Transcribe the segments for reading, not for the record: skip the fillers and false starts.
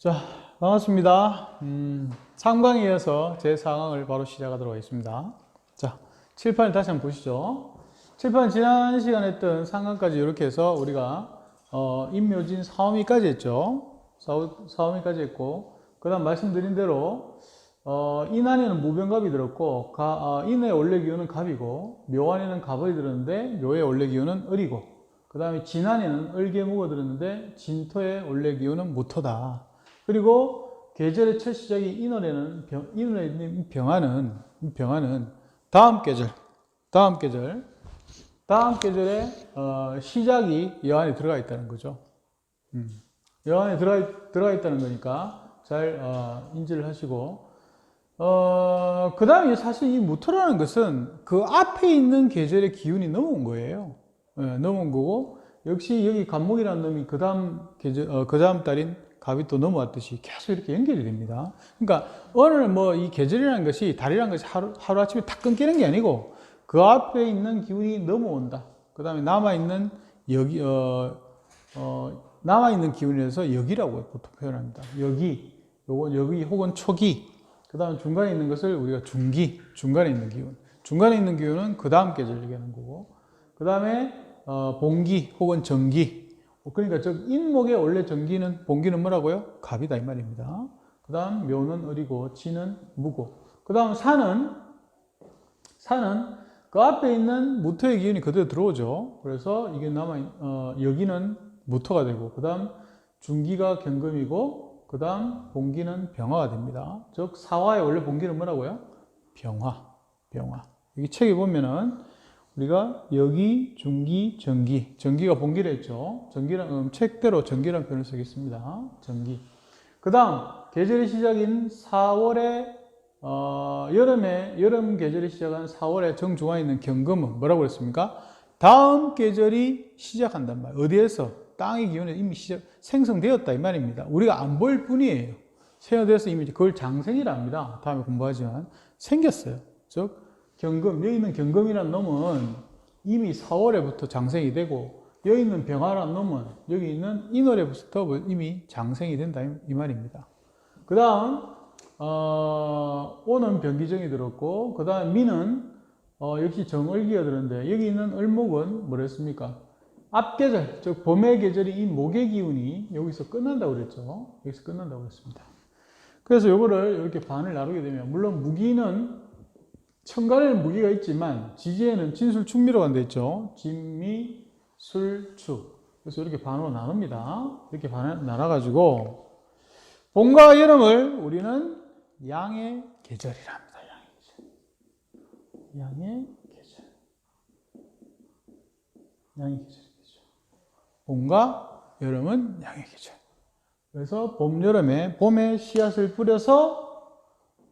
자, 반갑습니다. 3강에 이어서 제 4강을 바로 시작하도록 하겠습니다. 자, 칠판을 다시 한번 보시죠. 칠판 지난 시간에 했던 3강까지 이렇게 해서 우리가 임묘진 사오미까지 했죠. 사오미까지 했고, 그 다음 말씀드린 대로 인안에는 무병갑이 들었고, 인의 원래 기운은 갑이고, 묘안에는 갑이 들었는데 묘의 원래 기운은 을이고, 그 다음에 진안에는 을계무가 들었는데 진토의 원래 기운은 무토다. 그리고 계절의 첫 시작이 인월에는 인월에 병화는 다음 계절의 시작이 여안에 들어가 있다는 거죠. 여안에 들어가 있다는 거니까 잘 인지를 하시고, 그 다음에 사실 이 무토라는 것은 그 앞에 있는 계절의 기운이 넘어온 거예요. 넘어온 거고, 역시 여기 간목이라는 놈이 그 다음 달인 갑이 또 넘어왔듯이 계속 이렇게 연결이 됩니다. 그러니까 오늘 뭐 이 계절이라는 것이, 달이라는 것이 하루아침에 탁 끊기는 게 아니고 그 앞에 있는 기운이 넘어온다. 그 다음에 남아있는 남아있는 기운에서 여기라고 보통 표현합니다. 요건 여기 혹은 초기. 그 다음 중간에 있는 것을 우리가 중기, 중간에 있는 기운. 중간에 있는 기운은 그 다음 계절 얘기하는 거고. 그 다음에 봉기 혹은 정기. 그러니까 인목의 원래 봉기는 뭐라고요? 갑이다 이 말입니다. 그 다음 묘는 을이고 진은 무고. 그 다음 산은 그 앞에 있는 무토의 기운이 그대로 들어오죠. 그래서 이게 여기는 무토가 되고, 그 다음 중기가 경금이고, 그 다음 봉기는 병화가 됩니다. 즉 사화의 원래 봉기는 뭐라고요? 병화. 여기 책에 보면은 우리가 여기, 중기, 정기. 정기가 봉기를 했죠. 책대로 정기라는 표현을 쓰겠습니다. 정기. 그 다음, 계절의 시작인 4월에, 여름 계절이 시작한 4월에 정중앙에 있는 경금은 뭐라고 그랬습니까? 다음 계절이 시작한단 말이에요. 어디에서? 땅의 기운에 이미 생성되었다 이 말입니다. 우리가 안 볼 뿐이에요. 생성되어서 이미 그걸 장생이라 합니다. 다음에 공부하지만 생겼어요. 즉 경금, 여기 있는 경금이라는 놈은 이미 4월에부터 장생이 되고, 여기 있는 병화라는 놈은 여기 있는 인월에부터 이미 장생이 된다 이 말입니다. 그 다음 오는 병기정이 들었고, 그 다음 미는 역시 정을기가 들었는데, 여기 있는 을목은 뭐랬습니까? 앞계절, 즉 봄의 계절이 이 목의 기운이 여기서 끝난다고 그랬죠. 여기서 끝난다고 그랬습니다. 그래서 요거를 이렇게 반을 나누게 되면, 물론 무기는 천간에는 무기가 있지만 지지에는 진술축미로 돼 있죠. 진미, 술, 축. 그래서 이렇게 반으로 나눕니다. 이렇게 반을 나눠가지고 봄과 여름을 우리는 양의 계절이라 합니다. 양의 계절. 양의 계절이죠. 봄과 여름은 양의 계절. 그래서 봄에 씨앗을 뿌려서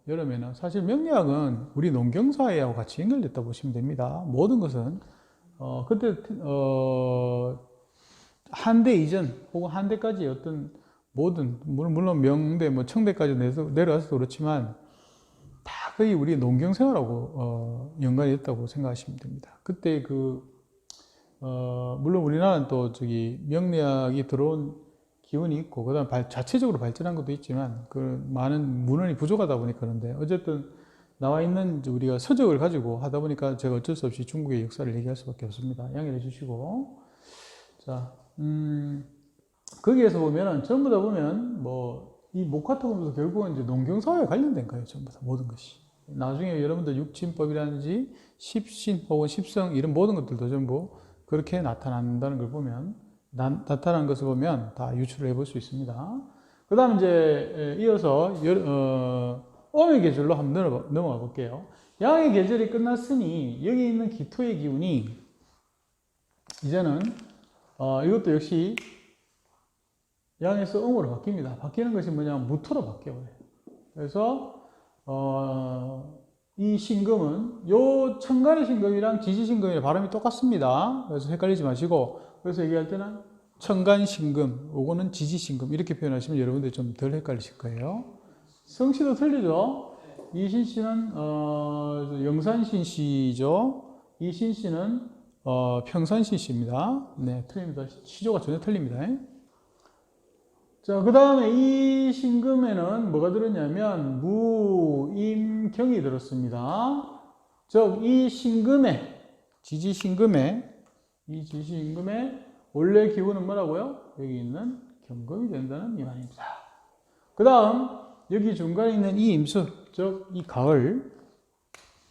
여름에는, 사실 명리학은 우리 농경사회하고 같이 연결됐다 보시면 됩니다. 모든 것은 그때 한대 이전 혹은 한대까지 어떤 모든, 물론 명대 청대까지 내려와서도 그렇지만 다 거의 우리 농경생활하고 연관이 있다고 생각하시면 됩니다. 그때 물론 우리나라는 또 명리학이 들어온 기운이 있고, 그 다음 자체적으로 발전한 것도 있지만, 많은 문헌이 부족하다 보니까 그런데, 어쨌든 나와 있는 우리가 서적을 가지고 하다 보니까 제가 어쩔 수 없이 중국의 역사를 얘기할 수밖에 없습니다. 양해해 주시고. 자, 거기에서 보면은, 전부 다 보면, 이 목화토금도 결국은 이제 농경사회에 관련된 거예요. 전부 다, 모든 것이. 나중에 여러분들 육친법이라든지 십신 혹은 십성 이런 모든 것들도 전부 그렇게 나타난다는 걸 보면, 나타난 것을 보면 다 유추를 해볼 수 있습니다. 그 다음 이제 이어서 음의 계절로 한번 넘어가 볼게요. 양의 계절이 끝났으니 여기 있는 기토의 기운이 이제는 이것도 역시 양에서 음으로 바뀝니다. 바뀌는 것이 뭐냐면 무토로 바뀌어요. 그래서 이 신금은 요 천간의 신금이랑 지지신금이랑 발음이 똑같습니다. 그래서 헷갈리지 마시고, 그래서 얘기할 때는 천간신금, 요거는 지지신금 이렇게 표현하시면 여러분들이 좀 덜 헷갈리실 거예요. 성씨도 틀리죠. 이 신씨는 영산신씨죠. 이 신씨는 평산신씨입니다. 네, 틀립니다. 시조가 전혀 틀립니다. 자, 그 다음에 이 신금에는 뭐가 들었냐면 무임경이 들었습니다. 즉, 이 신금에, 이 지지신금의 원래 기운은 뭐라고요? 여기 있는 경금이 된다는 이 말입니다. 그 다음, 여기 중간에 있는 이 임수, 즉, 이 가을.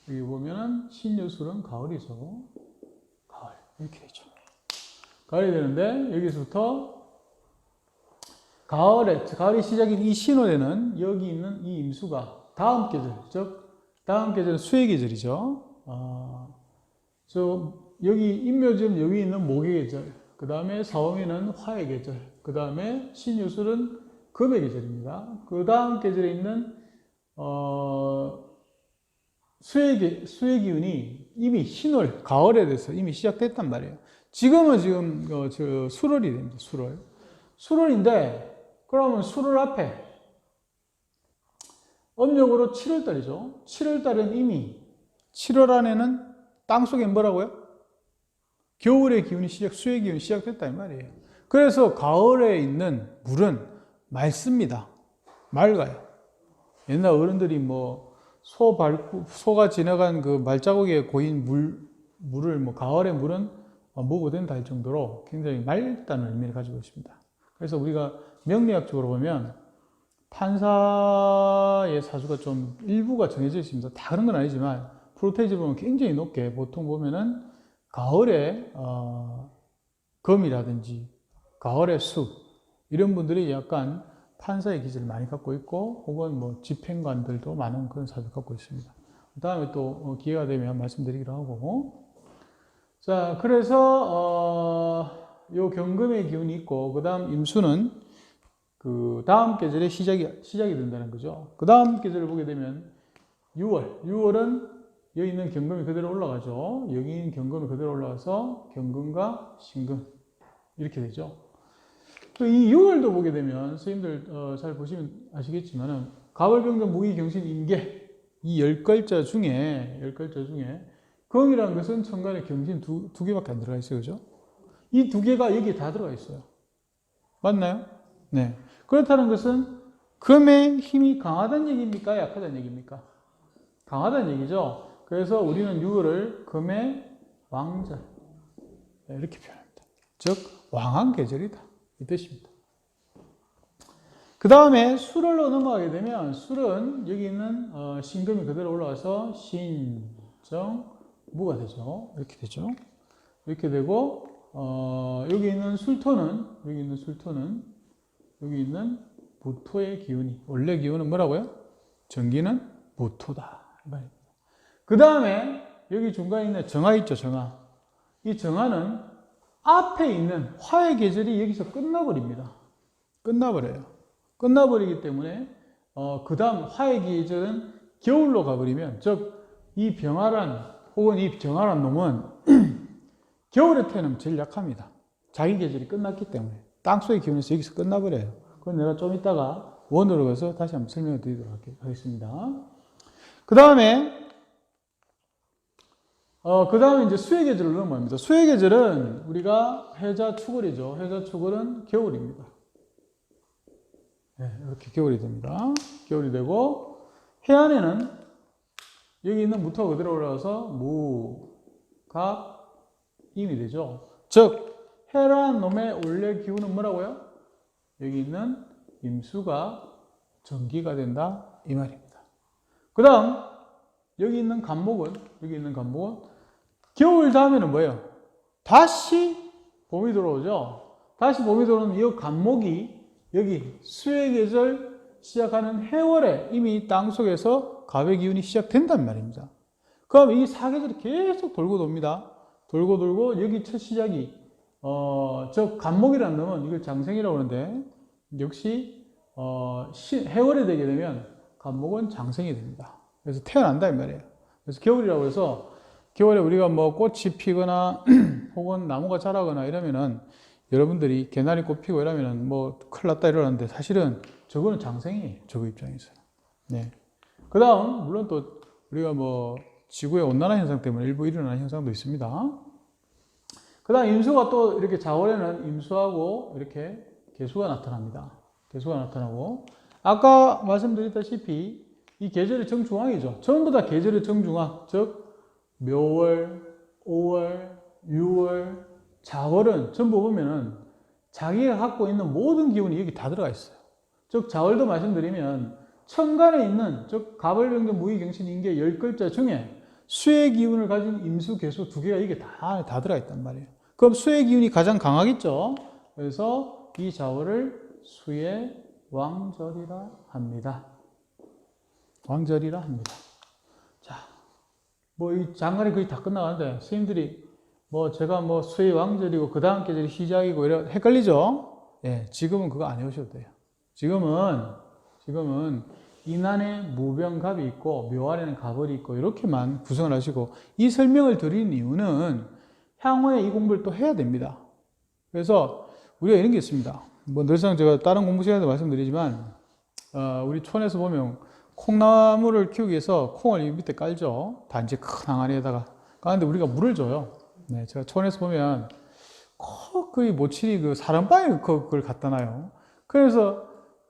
여기 보면은 신유술은 가을이죠. 가을. 이렇게 되죠. 가을이 되는데, 여기서부터 가을이 시작인 이 신월에는 여기 있는 이 임수가 다음 계절, 즉, 다음 계절은 수의 계절이죠. 여기 인묘지는 여기 있는 목의 계절, 그 다음에 사오미는 화의 계절, 그 다음에 신유술은 금의 계절입니다. 그 다음 계절에 있는 수의 기운이 이미 신월, 가을에 대해서 이미 시작됐단 말이에요. 지금은 수월이 됩니다. 수월인데, 그러면 수월 앞에 음력으로 7월달이죠. 7월달은 이미 7월 안에는 땅속에 뭐라고요? 겨울의 기운이 수의 기운이 시작됐다 이 말이에요. 그래서 가을에 있는 물은 맑습니다. 맑아요. 옛날 어른들이 소가 지나간 그 말자국에 고인 물을 가을의 물은 먹어도 된다 할 정도로 굉장히 맑다는 의미를 가지고 있습니다. 그래서 우리가 명리학적으로 보면 탄사의 사주가 좀 일부가 정해져 있습니다. 다 그런 건 아니지만 프로테이지 보면 굉장히 높게 보통 보면은 가을에 금이라든지 가을에 수 이런 분들이 약간 판사의 기질을 많이 갖고 있고 혹은 집행관들도 많은 그런 사주를 갖고 있습니다. 그 다음에 또 기회가 되면 말씀드리기로 하고 자 그래서 요 경금의 기운이 있고 그 다음 임수는 그 다음 계절에 시작이 된다는 거죠. 그 다음 계절을 보게 되면 6월은 여기 있는 경금이 그대로 올라가죠. 여기 있는 경금이 그대로 올라가서 경금과 신금 이렇게 되죠. 이 6월도 보게 되면 선생님들 잘 보시면 아시겠지만은 가을병전 무기경신 임계 이 10글자 중에 금이라는 것은 천간에 경신 두 개밖에 안 들어가 있어요. 그죠? 이 두 개가 여기에 다 들어가 있어요. 맞나요? 네. 그렇다는 것은 금의 힘이 강하다는 얘기입니까? 약하다는 얘기입니까? 강하다는 얘기죠. 그래서 우리는 6월을 금의 왕절 이렇게 표현합니다. 즉 왕한 계절이다 이 뜻입니다. 그 다음에 술로 넘어가게 되면 술은 여기 있는 신금이 그대로 올라와서 신정무가 되죠. 이렇게 되죠. 이렇게 되고 여기 있는 술토는 여기 있는 무토의 기운이 원래 기운은 뭐라고요? 정기는 무토다 이 말입니다. 그 다음에 여기 중간에 있는 정화 있죠. 정화. 이 정화는 앞에 있는 화의 계절이 여기서 끝나버립니다. 끝나버리기 때문에 그 다음 화의 계절은 겨울로 가버리면 즉 이 병화란 혹은 이 정화란 놈은 겨울에 태어나면 제일 약합니다. 자기 계절이 끝났기 때문에 땅속의 기운에서 여기서 끝나버려요. 그건 내가 좀 이따가 원으로 가서 다시 한번 설명을 드리도록 하겠습니다. 그 다음에 이제 수의 계절로 넘어갑니다. 수의 계절은 우리가 해자축월이죠. 해자축월은 겨울입니다. 네, 이렇게 겨울이 됩니다. 겨울이 되고 해안에는 여기 있는 무토가 그대로 올라와서 무갑임이 되죠. 즉 해라는 놈의 원래 기운은 뭐라고요? 여기 있는 임수가 정기가 된다 이 말입니다. 그 다음 여기 있는 간목은 겨울 다음에는 뭐예요? 다시 봄이 들어오죠. 다시 봄이 들어오는 이 간목이 여기 수의 계절 시작하는 해월에 이미 땅속에서 갑의 기운이 시작된단 말입니다. 그럼 이 사계절이 계속 돌고 돕니다. 돌고 여기 첫 시작이 저 간목이라는 놈은 이걸 장생이라고 하는데 역시 해월에 되게 되면 간목은 장생이 됩니다. 그래서 태어난다 이 말이에요. 그래서 겨울이라고 해서 겨울에 우리가 꽃이 피거나 혹은 나무가 자라거나 이러면은 여러분들이 개나리 꽃 피고 이러면은 큰일 났다 이러는데 사실은 저거는 장생이에요. 저거 입장에서. 네. 그 다음 물론 또 우리가 지구의 온난화 현상 때문에 일부 일어나는 현상도 있습니다. 그 다음 임수가 또 이렇게 자월에는 임수하고 이렇게 개수가 나타납니다. 개수가 나타나고, 아까 말씀드렸다시피 이 계절의 정중앙이죠. 전부 다 계절의 정중앙, 즉 묘월, 5월, 6월, 자월은 전부 보면은 자기가 갖고 있는 모든 기운이 여기 다 들어가 있어요. 즉 자월도 말씀드리면 천간에 있는, 즉 가벌병전 무의경신 인계 10글자 중에 수의 기운을 가진 임수, 개수 두 개가 이게 다 들어가 있단 말이에요. 그럼 수의 기운이 가장 강하겠죠. 그래서 이 자월을 수의 왕절이라 합니다. 왕절이라 합니다. 자, 뭐 이 장관이 거의 다 끝나가는데 선생님들이 뭐 제가 뭐 수의 왕절이고 그 다음 계절이 시작이고 이래 헷갈리죠? 예, 지금은 그거 안 해오셔도 돼요. 지금은 인안에 무병갑이 있고 묘안에는 갑월이 있고 이렇게만 구성을 하시고, 이 설명을 드리는 이유는 향후에 이 공부를 또 해야 됩니다. 그래서 우리가 이런 게 있습니다. 뭐 늘상 제가 다른 공부 시간에도 말씀드리지만 우리 촌에서 보면 콩나물을 키우기 위해서 콩을 밑에 깔죠. 단지 큰 항아리에다가 까는데 우리가 물을 줘요. 네, 제가 촌에서 보면 거의 모칠이 그 사람방에 그걸 갖다 놔요. 그래서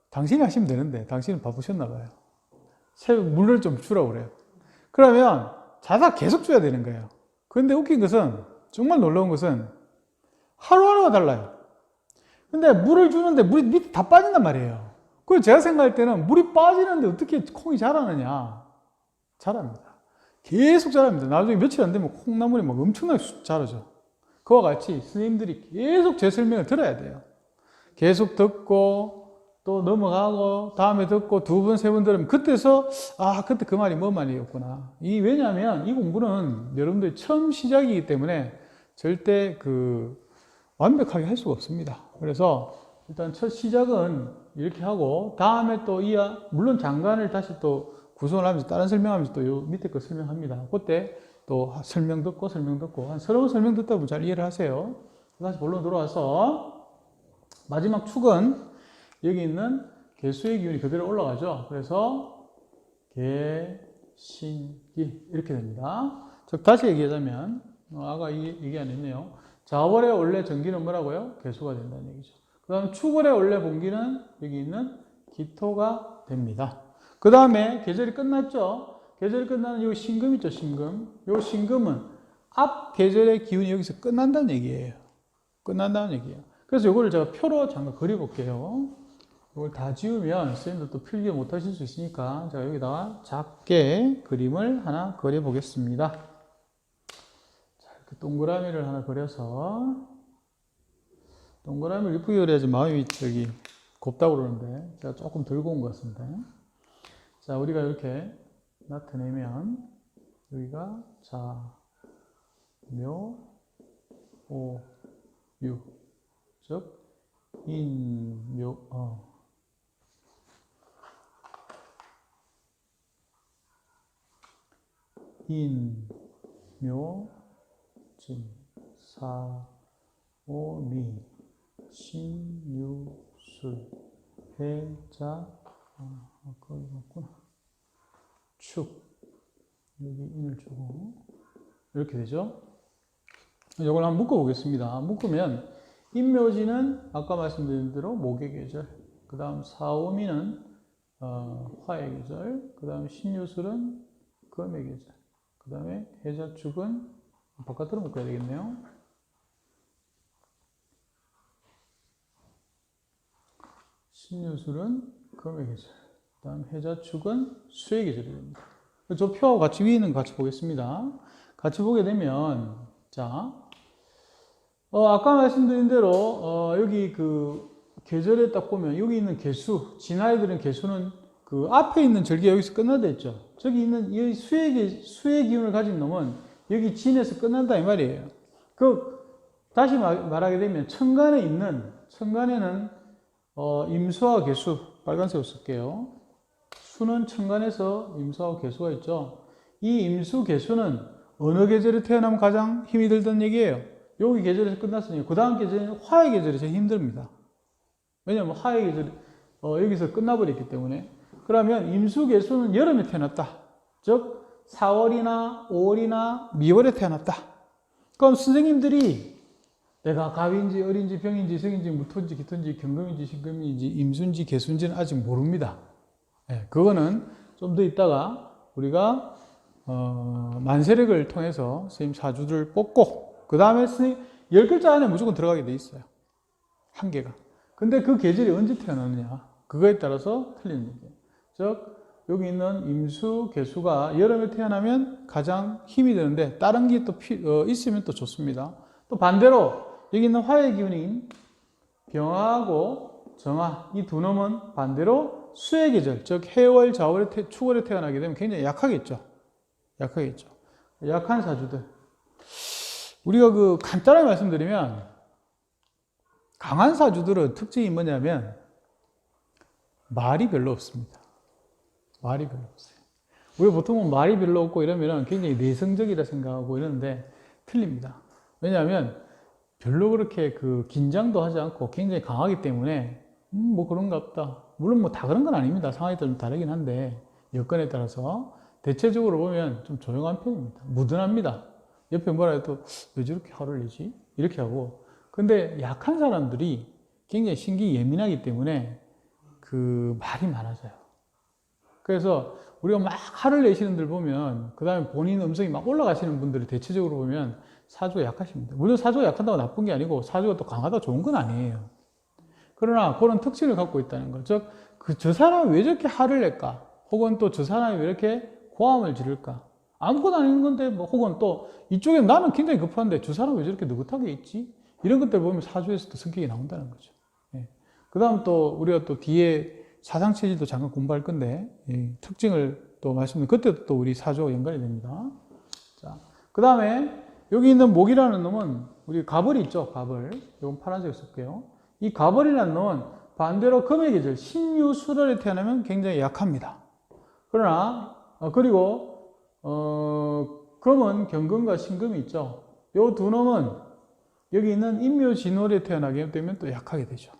당신이 하시면 되는데 당신은 바쁘셨나 봐요. 새벽 물을 좀 주라고 그래요. 그러면 자다 계속 줘야 되는 거예요. 그런데 웃긴 것은, 정말 놀라운 것은 하루하루가 달라요. 근데 물을 주는데 물이 밑에 다 빠진단 말이에요. 그래서 제가 생각할 때는 물이 빠지는데 어떻게 콩이 자라느냐. 자랍니다. 계속 자랍니다. 나중에 며칠 안 되면 콩나물이 막 엄청나게 자라죠. 그와 같이 선생님들이 계속 제 설명을 들어야 돼요. 계속 듣고 또 넘어가고 다음에 듣고 두 번, 세 번 들으면 그때서 그때 그 말이 뭔 말이었구나. 왜냐하면 이 공부는 여러분들이 처음 시작이기 때문에 절대 완벽하게 할 수가 없습니다. 그래서 일단 첫 시작은 이렇게 하고, 다음에 또 물론 장관을 다시 또 구성을 하면서 다른 설명하면서 또 요 밑에 거 설명합니다. 그때 또 설명 듣고 한 서로 설명 듣다 보면 잘 이해를 하세요. 다시 본론 들어와서 마지막 축은 여기 있는 개수의 기운이 그대로 올라가죠. 그래서 개신기 이렇게 됩니다. 즉 다시 얘기하자면 아까 얘기 안 했네요. 자월의 원래 정기는 뭐라고요? 개수가 된다는 얘기죠. 그 다음 축월의 원래 본기는 여기 있는 기토가 됩니다. 그 다음에 계절이 끝났죠. 계절이 끝나는 이 신금 있죠. 신금. 이 신금은 앞 계절의 기운이 여기서 끝난다는 얘기예요. 끝난다는 얘기예요. 그래서 이거를 제가 표로 잠깐 그려볼게요. 이걸 다 지우면 선생님들 또 필기 못 하실 수 있으니까 제가 여기다가 작게 그림을 하나 그려보겠습니다. 자, 이렇게 동그라미를 하나 그려서, 동그라미를 이쁘게 그려야지 마음이 곱다고 그러는데 제가 조금 들고 온 것 같습니다. 자, 우리가 이렇게 나타내면 여기가 자, 묘, 오, 유, 즉 인, 묘, 인, 묘, 진, 사, 오, 미, 신, 유, 술, 해, 자, 거기 맞구나. 축, 여기 인을 주고, 이렇게 되죠? 이걸 한번 묶어보겠습니다. 묶으면, 인묘지는 아까 말씀드린 대로 목의 계절, 그 다음 사오미는 화의 계절, 그 다음 신유술은 금의 계절, 그 다음에 해자축은 바깥으로 묶어야 되겠네요. 신유술은 금의 계절, 그 다음 해자축은 수의 계절이 됩니다. 저 표하고 같이 위에 있는 거 같이 보겠습니다. 같이 보게 되면, 자, 아까 말씀드린 대로, 여기 계절에 딱 보면, 여기 있는 개수, 진화에 들은 개수는 앞에 있는 절기가 여기서 끝나다 했죠. 저기 있는 이 수의 기운을 가진 놈은 여기 진에서 끝난다 이 말이에요. 다시 말하게 되면, 천간에는, 임수와 개수, 빨간색으로 쓸게요. 수는 천간에서 임수와 개수가 있죠. 이 임수, 개수는 어느 계절에 태어나면 가장 힘이 들다는 얘기예요. 여기 계절에서 끝났으니까 그 다음 계절은 화의 계절이 제일 힘듭니다. 왜냐하면 화의 계절이 여기서 끝나버렸기 때문에. 그러면 임수개수는 여름에 태어났다. 즉 4월이나 5월이나 미월에 태어났다. 그럼 선생님들이 내가 갑인지 을인지 병인지 성인지 무토인지 기토인지 경금인지 신금인지 임수인지 개수인지는 아직 모릅니다. 예, 그거는 좀 더 있다가 우리가 만세력을 통해서 선생님 사주를 뽑고 그 다음에 선생님 10글자 안에 무조건 들어가게 돼 있어요. 한 개가. 근데 그 계절이 언제 태어나느냐 그거에 따라서 틀리는 얘기예요. 즉 여기 있는 임수, 개수가 여름에 태어나면 가장 힘이 되는데 다른 게 또 있으면 또 좋습니다. 또 반대로 여기 있는 화의 기운인 병화하고 정화 이 두 놈은 반대로 수의 계절, 즉 해월, 자월에 축월에 태어나게 되면 굉장히 약하겠죠. 약하겠죠. 약한 사주들. 우리가 그 간단하게 말씀드리면 강한 사주들은 특징이 뭐냐면 말이 별로 없습니다. 말이 별로 없어요. 우리가 보통은 말이 별로 없고 이러면 굉장히 내성적이라 생각하고 이러는데 틀립니다. 왜냐하면 별로 그렇게 그 긴장도 하지 않고 굉장히 강하기 때문에 뭐 그런가 보다. 물론 뭐 다 그런 건 아닙니다. 상황이 좀 다르긴 한데 여건에 따라서 대체적으로 보면 좀 조용한 편입니다. 무던합니다. 옆에 뭐라 해도 왜 저렇게 화를 내지? 이렇게 하고. 근데 약한 사람들이 굉장히 신경이 예민하기 때문에 그 말이 많아져요. 그래서 우리가 막 화를 내시는 분들 보면 그 다음에 본인 음성이 막 올라가시는 분들이 대체적으로 보면 사주가 약하십니다. 물론 사주가 약하다고 나쁜 게 아니고 사주가 또 강하다 좋은 건 아니에요. 그러나 그런 특징을 갖고 있다는 거. 즉, 저 사람이 왜 저렇게 화를 낼까? 혹은 또 저 사람이 왜 이렇게 고함을 지를까? 아무것도 아닌 건데, 뭐, 혹은 또 이쪽에 나는 굉장히 급한데 저 사람이 왜 저렇게 느긋하게 있지? 이런 것들 보면 사주에서도 성격이 나온다는 거죠. 예. 그 다음 또 우리가 또 뒤에 사상체질도 잠깐 공부할 건데, 예, 특징을 또 말씀드리면 그때도 또 우리 사주와 연관이 됩니다. 자, 그 다음에 여기 있는 목이라는 놈은 우리 가벌이 있죠, 가벌. 이건 파란색 쓸게요. 이 가벌이라는 놈은 반대로 금의 계절, 신유, 수월에 태어나면 굉장히 약합니다. 그러나, 그리고, 금은 경금과 신금이 있죠. 요 두 놈은 여기 있는 인묘, 진월에 태어나게 되면 또 약하게 되죠.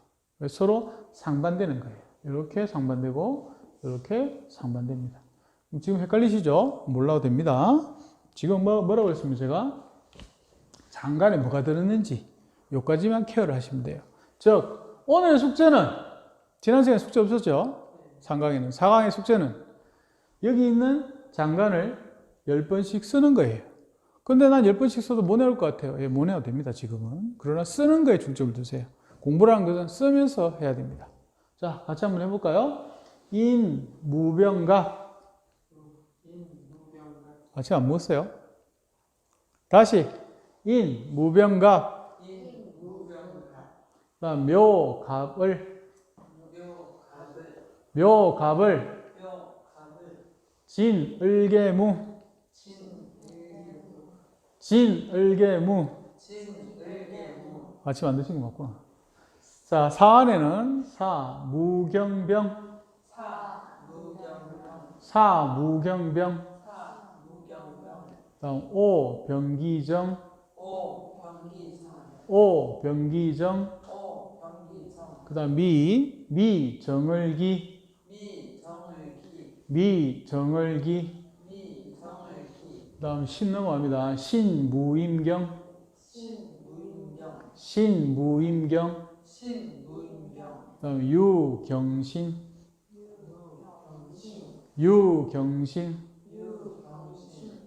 서로 상반되는 거예요. 이렇게 상반되고, 이렇게 상반됩니다. 지금 헷갈리시죠? 몰라도 됩니다. 지금 뭐라고 했습니까, 제가? 장간에 뭐가 들었는지, 요까지만 케어를 하시면 돼요. 즉, 오늘의 숙제는, 지난 시간에 숙제 없었죠? 3강에는. 4강의 숙제는 여기 있는 장간을 10번씩 쓰는 거예요. 근데 난 10번씩 써도 못 외울 것 같아요. 예, 못 외워도 됩니다, 지금은. 그러나 쓰는 거에 중점을 두세요. 공부라는 것은 쓰면서 해야 됩니다. 자, 같이 한번 해볼까요? 인무병갑. 제가 안 먹었어요? 다시. 인무병갑. 그다음 묘갑을. 묘갑을. 진을계무. 진을계무. 아침 안 드신 거 맞구나. 자, 사안에는 사무경병. 사무경병. 다음 오병기정. 오병기정. 그 다음 미정을기. 미정을기. 그 다음 신 넘어갑니다. 신무임경. 신무임경. 그 다음 유경신. 유경신.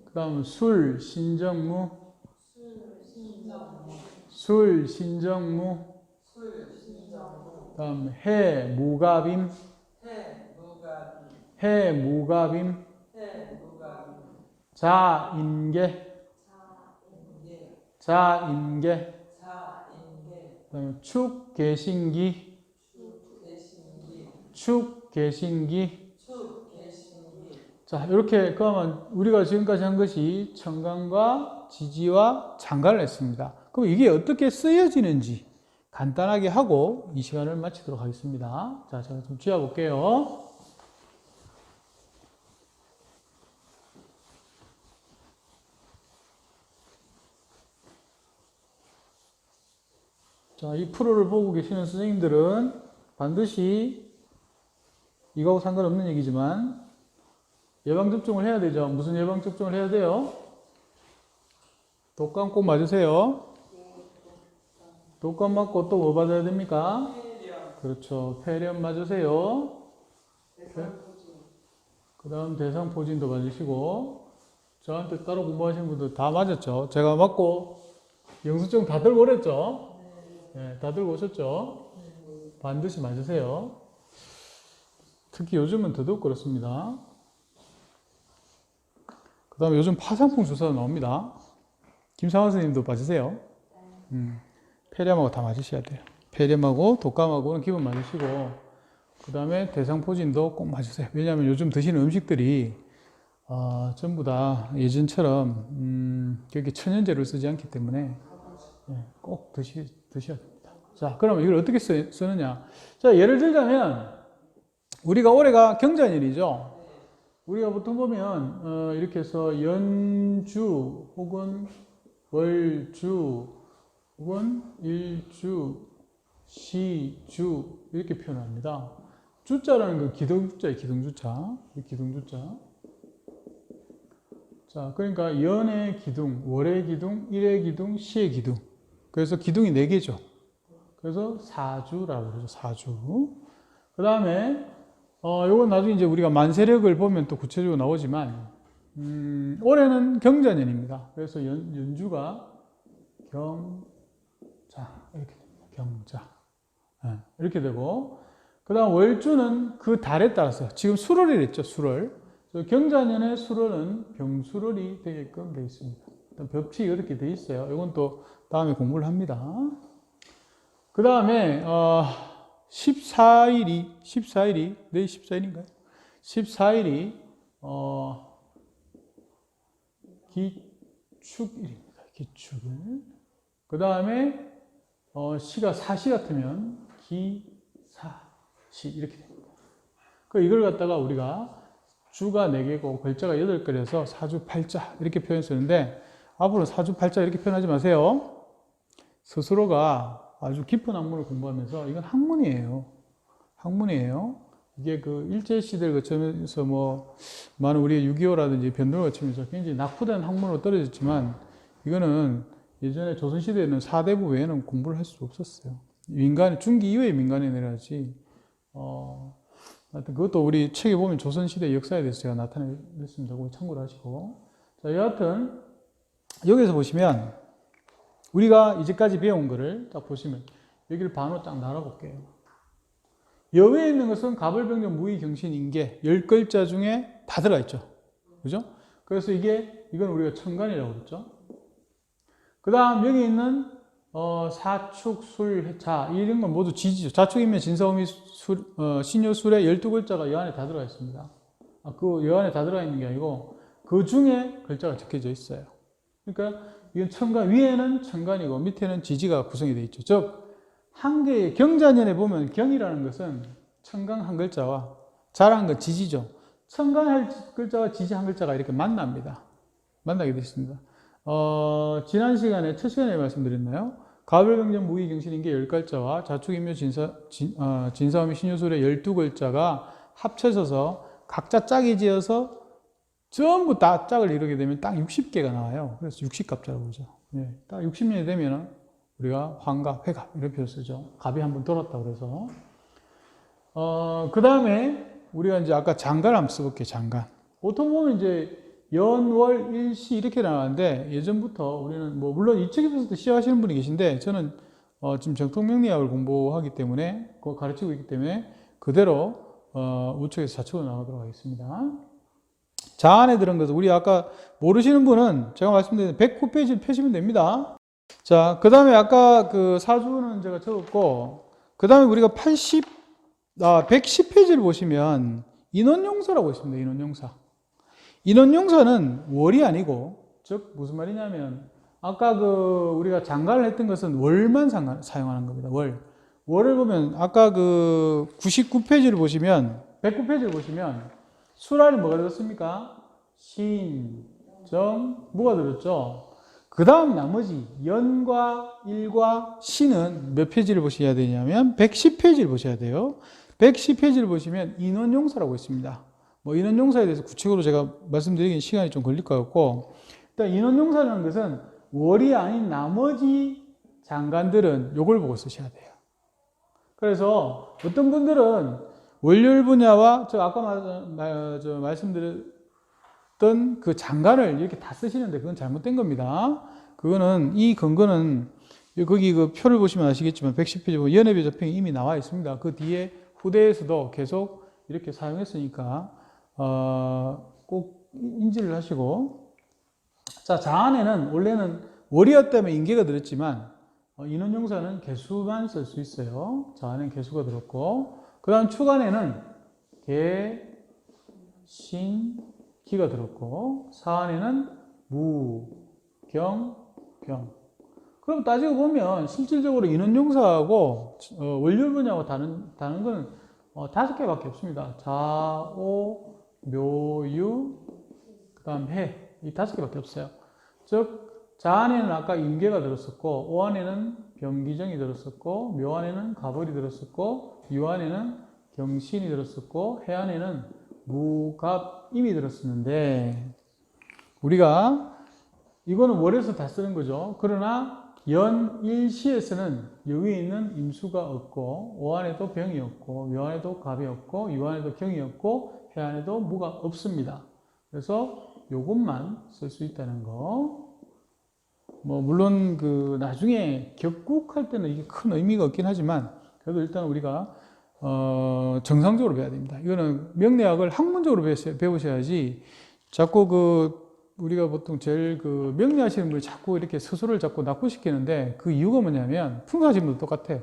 그 다음 술신정무. 술신정무. 그 다음 해무갑임. 해무갑임. 자인계. 자인계. 그 다음 축계신기. 축계신기. 자, 이렇게 그러면 우리가 지금까지 한 것이 청간과 지지와 장간을 했습니다. 그럼 이게 어떻게 쓰여지는지 간단하게 하고 이 시간을 마치도록 하겠습니다. 자, 제가 좀 지어볼게요. 자, 이 프로를 보고 계시는 선생님들은 반드시 이거하고 상관없는 얘기지만 예방접종을 해야 되죠. 무슨 예방접종을 해야 돼요? 독감 꼭 맞으세요. 독감 맞고 또 뭐 받아야 됩니까? 그렇죠. 폐렴 맞으세요. 그 다음 대상포진도 맞으시고, 저한테 따로 공부하시는 분들 다 맞았죠. 제가 맞고 영수증 다 들고 오랬죠. 네, 다 들고 오셨죠. 반드시 맞으세요. 특히 요즘은 더더욱 그렇습니다. 그 다음에 요즘 파상풍 주사도 나옵니다. 김상환 선생님도 맞으세요. 폐렴하고 다 맞으셔야 돼요. 폐렴하고 독감하고는 기본 맞으시고, 그 다음에 대상포진도 꼭 맞으세요. 왜냐하면 요즘 드시는 음식들이 전부 다 예전처럼 그렇게 천연제를 쓰지 않기 때문에 꼭 드셔야 됩니다. 자, 그러면 이걸 어떻게 쓰느냐? 자, 예를 들자면 우리가 올해가 경자년이죠. 우리가 보통 보면 이렇게 해서 연주 혹은 월주 혹은 일주, 시주 이렇게 표현합니다. 주자라는 건 기둥주자예요. 기둥주자. 기둥주자. 자, 그러니까 연의 기둥, 월의 기둥, 일의 기둥, 시의 기둥. 그래서 기둥이 4개죠. 그래서 사주라고 그러죠. 사주. 그 다음에 요건 나중에 이제 우리가 만세력을 보면 또 구체적으로 나오지만 올해는 경자년입니다. 그래서 연주가 경자 이렇게 됩니다. 경자. 네, 이렇게 되고 그 다음 월주는 그 달에 따라서 지금 수월이 됐죠. 수월. 경자년의 수월은 병수월이 되게끔 되어 있습니다. 법칙이 이렇게 되어 있어요. 이건 또 다음에 공부를 합니다. 그 다음에 14일이 내일 14일인가요? 14일이 기축일입니다. 기축일. 그 다음에 시가 사시 같으면 기사시 이렇게 됩니다. 이걸 갖다가 우리가 주가 4개고 글자가 8개라서 사주팔자 이렇게 표현 쓰는데 앞으로 사주팔자 이렇게 표현하지 마세요. 스스로가 아주 깊은 학문을 공부하면서 이건 학문이에요. 학문이에요. 이게 그 일제시대를 거치면서 뭐 많은 우리의 6.25라든지 변동을 거치면서 굉장히 낙후된 학문으로 떨어졌지만 이거는 예전에 조선시대에는 사대부 외에는 공부를 할 수 없었어요. 민간, 중기 이후에 민간에 내려야지. 하여튼 그것도 우리 책에 보면 조선시대 역사에 대해서 제가 나타냈습니다. 그거 참고를 하시고. 자, 여하튼, 여기서 보시면, 우리가 이제까지 배운 거를 딱 보시면, 여기를 반으로 딱 나눠볼게요. 여기에 있는 것은 가벌병정 무의경신인계 10글자 중에 다 들어가 있죠. 그죠? 그래서 이건 우리가 천간이라고 그랬죠. 그 다음 여기 있는 사축, 술, 해차 이런 건 모두 지지죠. 자축이면 진사오미, 신요술의 12글자가 여 안에 다 들어가 있습니다. 그 여 안에 다 들어가 있는 게 아니고 그 중에 글자가 적혀져 있어요. 그러니까 이건 천간, 위에는 천간이고 밑에는 지지가 구성이 되어 있죠. 즉 한 개의 경자년에 보면 경이라는 것은 천간 한 글자와 자라는 건 지지죠. 천간 한 글자와 지지 한 글자가 이렇게 만납니다. 만나게 되어 있습니다. 지난 시간에, 첫 시간에 말씀드렸나요? 가벌병정 무의경신인계 10글자와 자축인묘 진사오미 신유술의 12글자가 합쳐져서 각자 짝이 지어서 전부 다 짝을 이루게 되면 딱 60개가 나와요. 그래서 60갑자라고 그러죠. 네, 딱 60년이 되면 우리가 환갑, 회갑 이런 표현 쓰죠. 갑이 한번 돌았다 그래서. 그 다음에 우리가 이제 아까 장간 한번 써볼게요. 장간. 보통 보면 이제 연, 월, 일, 시 이렇게 나가는데 예전부터 우리는 뭐 물론 이 책에서도 시작하시는 분이 계신데 저는 지금 정통명리학을 공부하기 때문에 그거 가르치고 있기 때문에 그대로 우측에서 좌측으로 나가도록 하겠습니다. 자 안에 들은 것은 우리 아까 모르시는 분은 제가 말씀드린 109페이지를 펴시면 됩니다. 자, 그 다음에 아까 그 사주는 제가 적었고 그 다음에 우리가 110페이지를 보시면 인원용사라고 있습니다. 인원용사. 인원용사는 월이 아니고, 즉, 무슨 말이냐면, 아까 우리가 장간을 했던 것은 월만 사용하는 겁니다. 월을 보면, 아까 99페이지를 보시면, 109페이지를 보시면, 수라는 뭐가 들었습니까? 신, 정, 뭐가 들었죠? 그 다음 나머지, 연과 일과 신은 몇 페이지를 보셔야 되냐면, 110페이지를 보셔야 돼요. 110페이지를 보시면, 인원용사라고 있습니다. 뭐 인원용사에 대해서 구체적으로 제가 말씀드리기엔 시간이 좀 걸릴 것 같고 일단 인원용사라는 것은 월이 아닌 나머지 장관들은 요걸 보고 쓰셔야 돼요. 그래서 어떤 분들은 월요일 분야와 저 아까 말씀드렸던 그 장관을 이렇게 다 쓰시는데 그건 잘못된 겁니다. 그거는 이 근거는 거기 그 표를 보시면 아시겠지만 110페이지 보면 연회비 조평이 이미 나와 있습니다. 그 뒤에 후대에서도 계속 이렇게 사용했으니까 꼭 인지를 하시고, 자, 자안에는 원래는 월이어 때문에 인계가 들었지만 인원용사는 개수만 쓸 수 있어요. 자안에는 개수가 들었고, 그 다음 추간에는 개, 신, 기가 들었고, 사안에는 무, 경, 병. 그럼 따지고 보면 실질적으로 인원용사하고 원료 분야하고 다른 건 5개밖에 없습니다. 자, 오, 묘, 유, 그 다음 해. 이 5개밖에 없어요. 즉, 자안에는 아까 임계가 들었었고, 오안에는 병기정이 들었었고, 묘안에는 가벌이 들었었고, 유안에는 경신이 들었었고, 해안에는 무갑임이 들었었는데, 우리가 이거는 월에서 다 쓰는 거죠. 그러나 연일시에서는 여기에 있는 임수가 없고, 오안에도 병이 없고, 묘안에도 갑이 없고, 유안에도 경이 없고, 해안에도 무가 없습니다. 그래서 요것만 쓸 수 있다는 거. 뭐 물론 그 나중에 격국할 때는 이게 큰 의미가 없긴 하지만 그래도 일단 우리가 정상적으로 배워야 됩니다. 이거는 명리학을 학문적으로 배우셔야지 자꾸 그 우리가 보통 제일 그 명리하시는 분이 자꾸 이렇게 스스로를 자꾸 낙후시키는데 그 이유가 뭐냐면 풍수하시는 분도 똑같아요.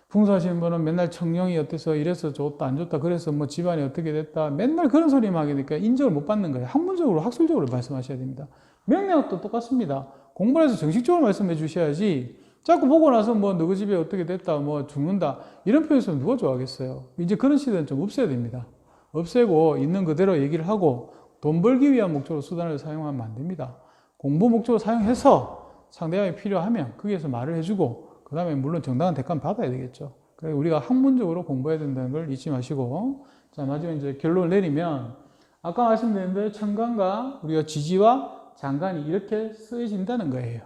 풍수하시는 분은 맨날 청룡이 어때서 이래서 좋다 안 좋다 그래서 뭐 집안이 어떻게 됐다 맨날 그런 소리만 하니까 인정을 못 받는 거예요. 학문적으로 학술적으로 말씀하셔야 됩니다. 명리학도 똑같습니다. 공부를 해서 정식적으로 말씀해 주셔야지 자꾸 보고 나서 뭐 누구 집에 어떻게 됐다 뭐 죽는다 이런 표현에서 누가 좋아하겠어요. 이제 그런 시대는 좀 없애야 됩니다. 없애고 있는 그대로 얘기를 하고 돈 벌기 위한 목적으로 수단을 사용하면 안 됩니다. 공부 목적으로 사용해서 상대방이 필요하면 거기에서 말을 해주고 그 다음에 물론 정당한 대가는 받아야 되겠죠. 그래서 우리가 학문적으로 공부해야 된다는 걸 잊지 마시고, 자, 마지막에 이제 결론을 내리면 아까 말씀드린 대로 천간과 우리가 지지와 장간이 이렇게 쓰여진다는 거예요.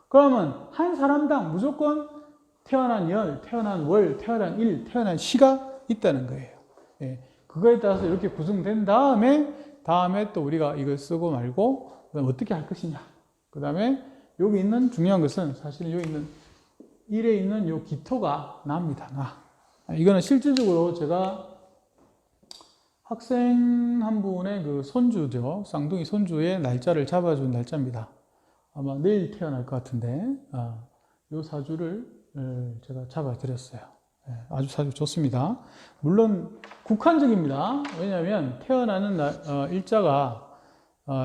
그러면 한 사람당 무조건 태어난 열, 태어난 월, 태어난 일, 태어난 시가 있다는 거예요. 예, 그거에 따라서 이렇게 구성된 다음에 또 우리가 이걸 쓰고 말고 그다음에 어떻게 할 것이냐. 그 다음에 여기 있는 중요한 것은 사실은 여기 있는 일에 있는 요 기토가 나입니다. 나. 이거는 실질적으로 제가 학생 한 분의 그 손주죠. 쌍둥이 손주의 날짜를 잡아준 날짜입니다. 아마 내일 태어날 것 같은데, 요 사주를 제가 잡아드렸어요. 아주 사주 좋습니다. 물론 국한적입니다. 왜냐하면 태어나는 일자가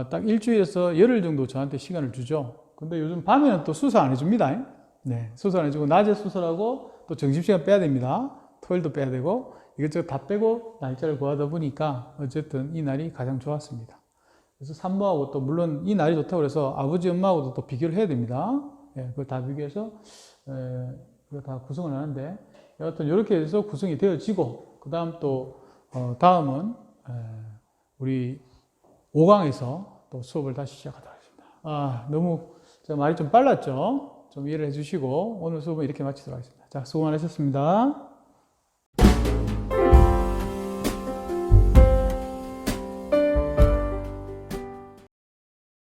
딱 일주일에서 열흘 정도 저한테 시간을 주죠. 근데 요즘 밤에는 또 수술 안 해줍니다. 네, 수술 안 해주고 낮에 수술하고 또 점심시간 빼야 됩니다. 토요일도 빼야 되고 이것저것 다 빼고 날짜를 구하다 보니까 어쨌든 이 날이 가장 좋았습니다. 그래서 산모하고 또 물론 이 날이 좋다고 해서 아버지 엄마하고도 또 비교를 해야 됩니다. 예, 그걸 다 비교해서 그거 다 구성을 하는데 여하튼 이렇게 해서 구성이 되어지고 그 다음 또 다음은 우리 5강에서 또 수업을 다시 시작하도록 하겠습니다. 너무 제가 말이 좀 빨랐죠? 좀 이해를 해주시고 오늘 수업은 이렇게 마치도록 하겠습니다. 자, 수고 많으셨습니다.